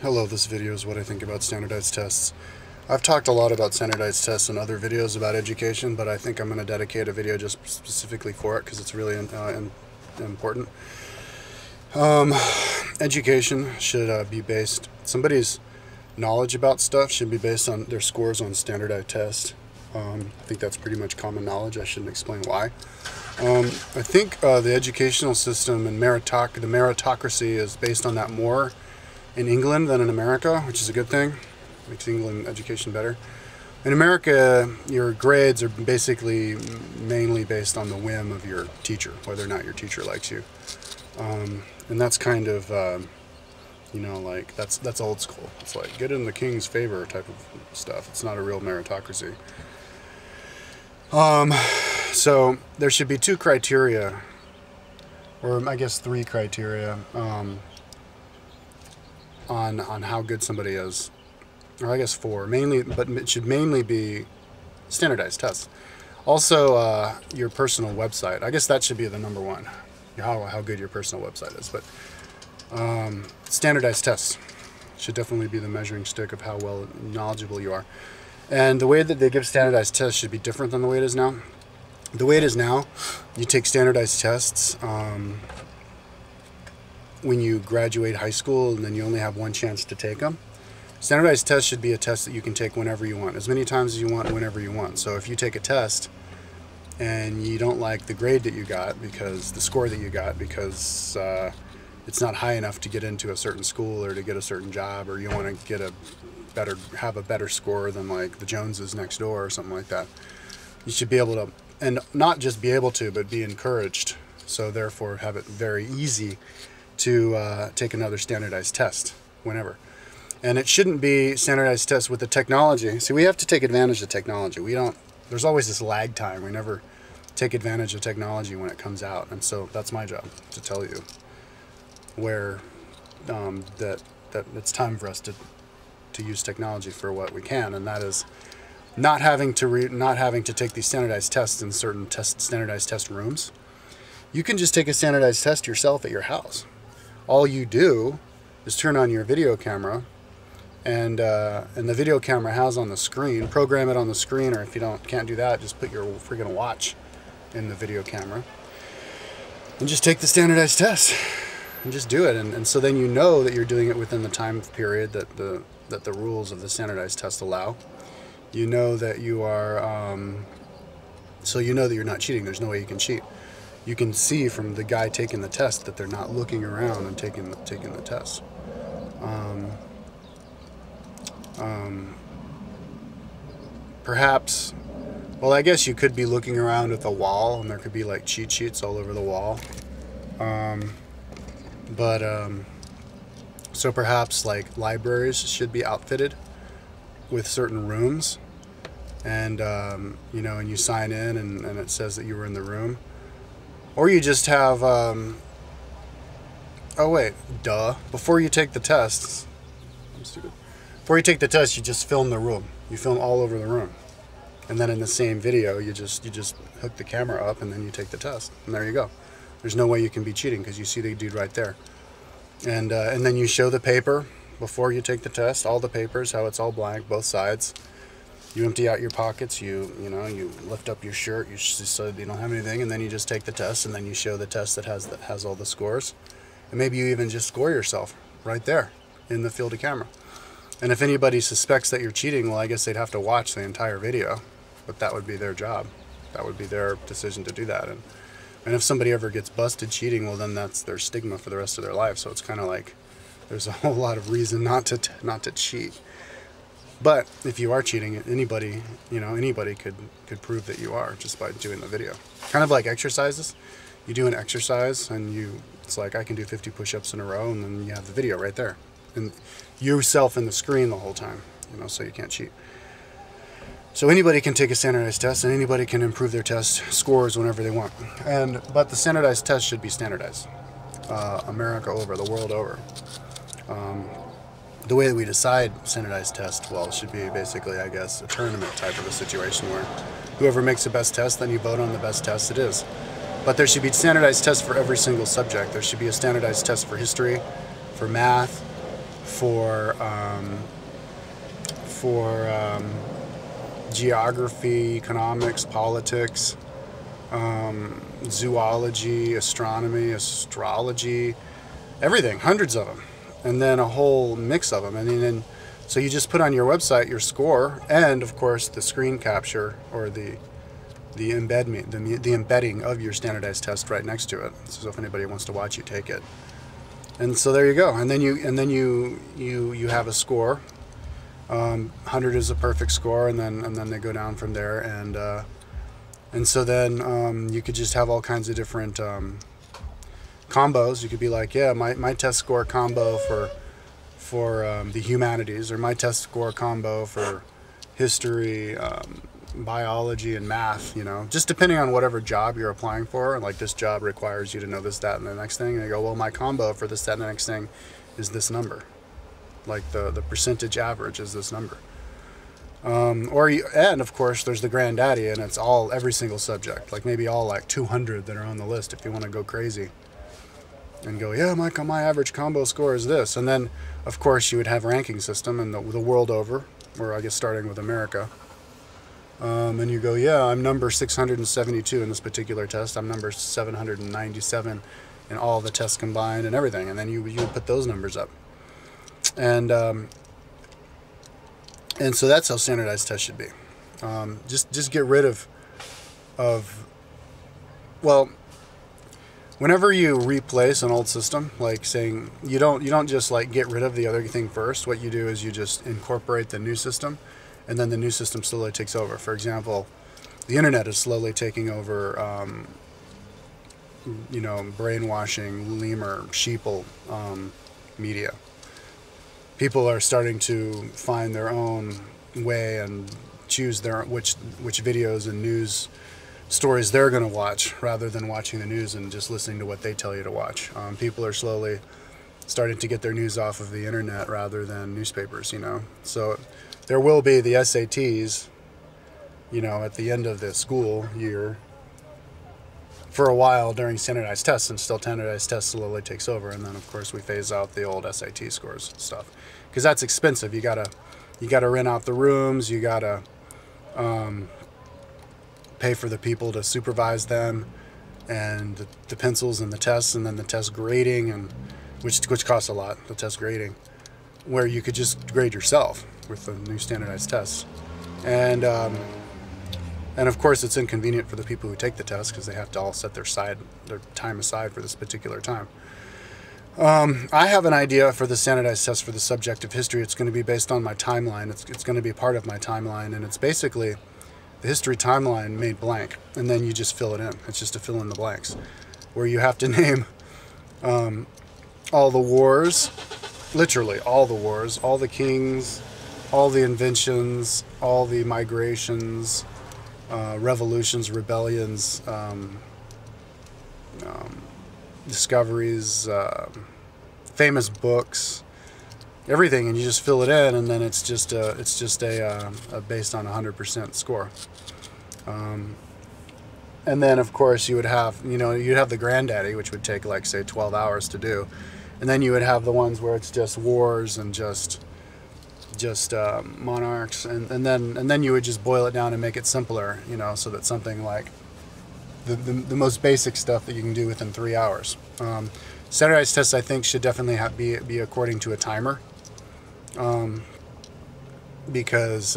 Hello, this video is what I think about standardized tests. I've talked a lot about standardized tests in other videos about education, but I think I'm going to dedicate a video just specifically for it because it's really important. Education should be based, somebody's knowledge about stuff should be based on their scores on standardized tests. I think that's pretty much common knowledge. I shouldn't explain why. I think the educational system and the meritocracy is based on that more in England than in America, which is a good thing. Makes England education better. In America, your grades are basically mainly based on the whim of your teacher, whether or not your teacher likes you. And that's kind of, you know, like, that's old school. It's like, get in the king's favor type of stuff. It's not a real meritocracy. So there should be two criteria, or I guess three criteria, on how good somebody is, or I guess four, mainly, but it should mainly be standardized tests. Also, your personal website. I guess that should be the number one, how good your personal website is. But standardized tests should definitely be the measuring stick of how well knowledgeable you are. And the way that they give standardized tests should be different than the way it is now. The way it is now, you take standardized tests when you graduate high school, and then you only have one chance to take them. Standardized tests should be a test that you can take whenever you want, as many times as you want, whenever you want. So if you take a test and you don't like the grade that you got, because the score that you got, because it's not high enough to get into a certain school or to get a certain job, or you want to get have a better score than like the Joneses next door or something like that, you should be able to, and not just be able to, but be encouraged. So therefore have it very easy to take another standardized test whenever. And it shouldn't be standardized tests with the technology. See, we have to take advantage of technology. There's always this lag time. We never take advantage of technology when it comes out. And so that's my job, to tell you where that it's time for us to use technology for what we can, and that is not having to take these standardized tests in certain standardized test rooms. You can just take a standardized test yourself at your house. All you do is turn on your video camera, and the video camera has on the screen, program it on the screen, or if you can't do that, just put your freaking watch in the video camera and just take the standardized test and just do it. And so then you know that you're doing it within the time period that the rules of the standardized test allow. You know that you are, so you know that you're not cheating. There's no way you can cheat. You can see from the guy taking the test that they're not looking around and taking the test. Perhaps, well, I guess you could be looking around at the wall, and there could be like cheat sheets all over the wall. So perhaps like libraries should be outfitted with certain rooms, and you know, and you sign in and it says that you were in the room. Or you just have, oh wait, duh, before you take the test, I'm stupid. Before you take the test, you just film the room. You film all over the room. And then in the same video, you just hook the camera up, and then you take the test. And there you go. There's no way you can be cheating because you see the dude right there. And then you show the paper before you take the test, all the papers, how it's all blank, both sides. You empty out your pockets, you lift up your shirt, so you don't have anything, and then you just take the test, and then you show the test that has all the scores. And maybe you even just score yourself right there in the field of camera. And if anybody suspects that you're cheating, well, I guess they'd have to watch the entire video, but that would be their job. That would be their decision to do that. And if somebody ever gets busted cheating, well, then that's their stigma for the rest of their life. So it's kind of like there's a whole lot of reason not to cheat. But if you are cheating, anybody could prove that you are just by doing the video. Kind of like exercises. You do an exercise and it's like, I can do 50 push-ups in a row, and then you have the video right there. And yourself in the screen the whole time, so you can't cheat. So anybody can take a standardized test, and anybody can improve their test scores whenever they want. But the standardized test should be standardized. America over, the world over. The way that we decide standardized tests, well, it should be basically, I guess, a tournament type of a situation where whoever makes the best test, then you vote on the best test it is. But there should be standardized tests for every single subject. There should be a standardized test for history, for math, for geography, economics, politics, zoology, astronomy, astrology, everything, hundreds of them, and then a whole mix of them. And then so you just put on your website your score, and of course the screen capture or the embedding of your standardized test right next to it. So if anybody wants to watch you take it, and so there you go. And then you have a score. 100 is a perfect score, and then they go down from there, and so then you could just have all kinds of different combos. You could be like, yeah, my test score combo for the humanities, or my test score combo for history, biology, and math, just depending on whatever job you're applying for. Like, this job requires you to know this, that, and the next thing, and you go, well, my combo for this, that, and the next thing is this number. Like the percentage average is this number. And of course there's the granddaddy, and it's every single subject, like maybe all like 200 that are on the list if you want to go crazy and go, yeah, my average combo score is this. And then of course you would have a ranking system, and the world over, or I guess starting with America, and you go, yeah, I'm number 672 in this particular test, I'm number 797 in all the tests combined and everything, and then you would put those numbers up. And so that's how standardized tests should be. Just get rid of well, whenever you replace an old system, like saying you don't just like get rid of the other thing first. What you do is you just incorporate the new system, and then the new system slowly takes over. For example, the internet is slowly taking over, brainwashing, lemur, sheeple media. People are starting to find their own way and choose which videos and news stories they're going to watch, rather than watching the news and just listening to what they tell you to watch. People are slowly starting to get their news off of the internet rather than newspapers, So there will be the SATs, at the end of the school year for a while during standardized tests, and still standardized tests slowly takes over. And then of course we phase out the old SAT scores and stuff, because that's expensive. You gotta rent out the rooms, you gotta pay for the people to supervise them, and the pencils and the tests, and then the test grading, and which costs a lot, the test grading, where you could just grade yourself with the new standardized tests. And of course it's inconvenient for the people who take the test, because they have to all set their time aside for this particular time. I have an idea for the standardized test for the subject of history. It's going to be based on my timeline. It's going to be part of my timeline, and it's basically the history timeline made blank, and then you just fill it in. It's just to fill in the blanks, where you have to name all the wars, literally all the wars, all the kings, all the inventions, all the migrations, revolutions, rebellions, discoveries, famous books, everything, and you just fill it in, and then it's just a based on 100% score. And then of course you would have you'd have the granddaddy, which would take like say 12 hours to do, and then you would have the ones where it's just wars and just monarchs, and then you would just boil it down and make it simpler, so that something like the most basic stuff that you can do within 3 hours. Standardized tests, I think, should definitely be according to a timer, because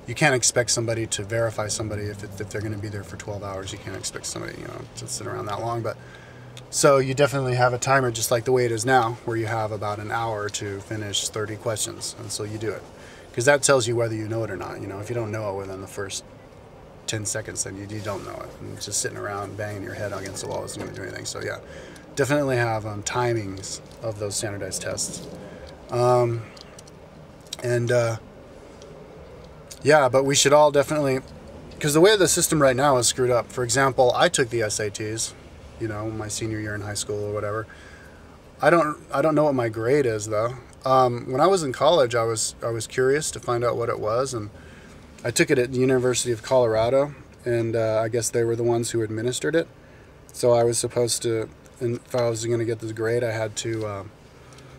you can't expect somebody to verify somebody if they're going to be there for 12 hours. You can't expect somebody to sit around that long. But so you definitely have a timer, just like the way it is now, where you have about an hour to finish 30 questions, and so you do it, because that tells you whether you know it or not. If you don't know it within the first 10 seconds, then you don't know it, and just sitting around banging your head against the wall isn't going to do anything. So yeah, definitely have timings of those standardized tests. Yeah, but we should all definitely, because the way the system right now is screwed up. For example, I took the SATs, my senior year in high school or whatever. I don't know what my grade is though. When I was in college, I was curious to find out what it was, and I took it at the University of Colorado, and I guess they were the ones who administered it. So I was supposed to, and if I was going to get this grade, I had to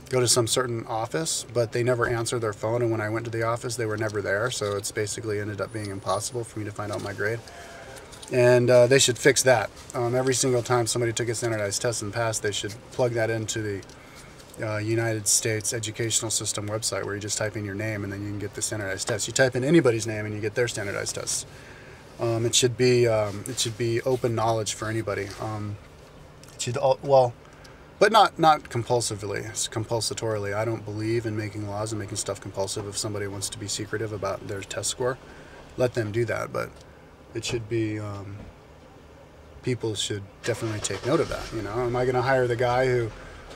go to some certain office, but they never answer their phone, and when I went to the office, they were never there, so it's basically ended up being impossible for me to find out my grade. And they should fix that. Every single time somebody took a standardized test and passed, they should plug that into the United States educational system website, where you just type in your name and then you can get the standardized test. You type in anybody's name and you get their standardized tests. It should be open knowledge for anybody. It should but not compulsively, compulsatorily. I don't believe in making laws and making stuff compulsive. If somebody wants to be secretive about their test score, let them do that. But it should be, people should definitely take note of that. You know, am I going to hire the guy who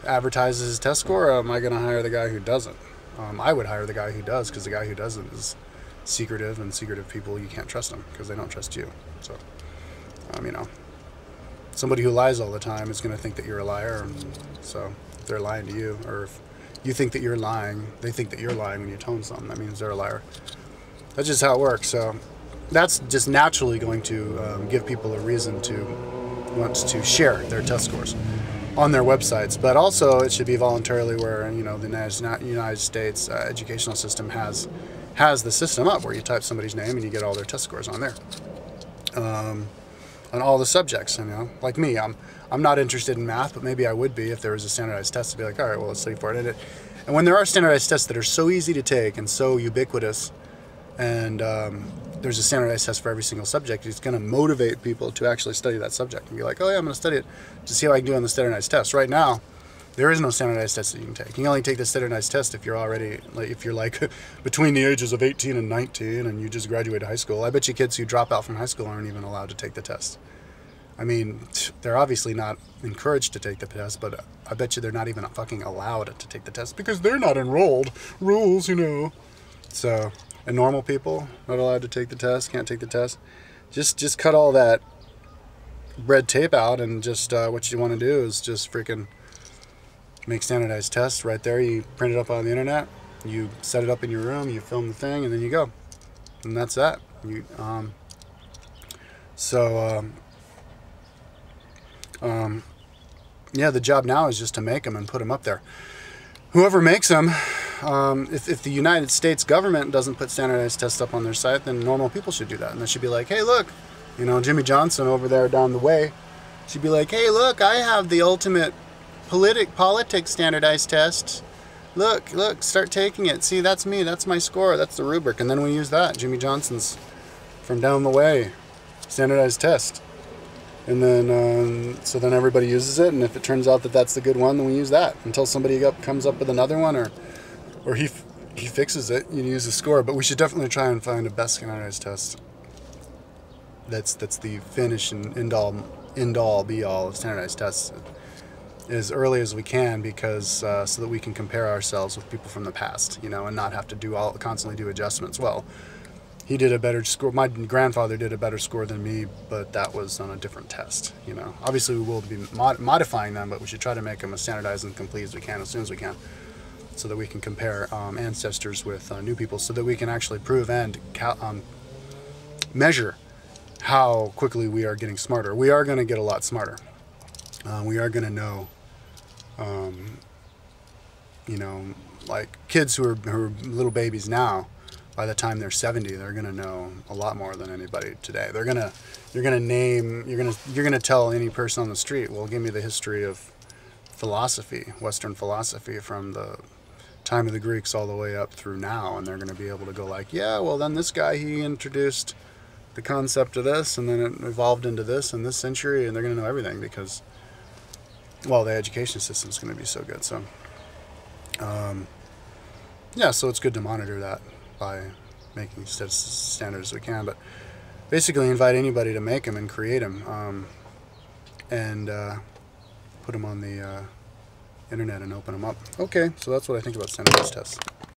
advertises his test score, or am I going to hire the guy who doesn't? I would hire the guy who does, because the guy who doesn't is secretive, and secretive people, you can't trust them because they don't trust you. So, you know, somebody who lies all the time is going to think that you're a liar. And so if they're lying to you, or if you think that you're lying, they think that you're lying when you tell them something. That means they're a liar. That's just how it works. So that's just naturally going to give people a reason to want to share their test scores on their websites. But also, it should be voluntarily, where, you know, the United States educational system has the system up where you type somebody's name and you get all their test scores on there, on all the subjects. You know, like me, I'm not interested in math, but maybe I would be if there was a standardized test to be like, all right, well, let's study for it. And when there are standardized tests that are so easy to take and so ubiquitous, and there's a standardized test for every single subject, it's going to motivate people to actually study that subject and be like, oh yeah, I'm going to study it to see how I can do on the standardized test. Right now, there is no standardized test that you can take. You can only take the standardized test if you're already, if you're like between the ages of 18 and 19 and you just graduated high school. I bet you kids who drop out from high school aren't even allowed to take the test. I mean, they're obviously not encouraged to take the test, but I bet you they're not even fucking allowed to take the test because they're not enrolled. Rules, you know. So, and normal people not allowed to take the test, can't take the test. Just cut all that red tape out, and just what you want to do is just freaking make standardized tests right there. You print it up on the internet, you set it up in your room, you film the thing, and then you go. And that's that. Yeah, the job now is just to make them and put them up there. Whoever makes them, if the United States government doesn't put standardized tests up on their site, then normal people should do that. And they should be like, hey, look, you know, Jimmy Johnson over there down the way should be like, hey, look, I have the ultimate politics standardized test. Look, start taking it. See, that's me. That's my score. That's the rubric. And then we use that. Jimmy Johnson's from down the way standardized test. And then, so then everybody uses it. And if it turns out that that's the good one, then we use that until somebody comes up with another one, or he fixes it. You use the score. But we should definitely try and find a best standardized test. That's the finish and end all be all of standardized tests as early as we can, because so that we can compare ourselves with people from the past, you know, and not have to constantly do adjustments. Well, he did a better score. My grandfather did a better score than me, but that was on a different test. You know, obviously we will be modifying them, but we should try to make them as standardized and complete as we can, as soon as we can, so that we can compare ancestors with new people, so that we can actually prove and measure how quickly we are getting smarter. We are going to get a lot smarter. We are going to know. You know, like kids who are little babies now, by the time they're 70, they're gonna know a lot more than anybody today. You're gonna tell any person on the street, well, give me the history of philosophy, Western philosophy, from the time of the Greeks all the way up through now, and they're gonna be able to go like, yeah, well, then this guy, he introduced the concept of this, and then it evolved into this in this century, and they're gonna know everything because, well, the education system is going to be so good. So, yeah, so it's good to monitor that by making standards as we can. But basically, invite anybody to make them and create them, and put them on the internet and open them up. Okay, so that's what I think about standardized tests.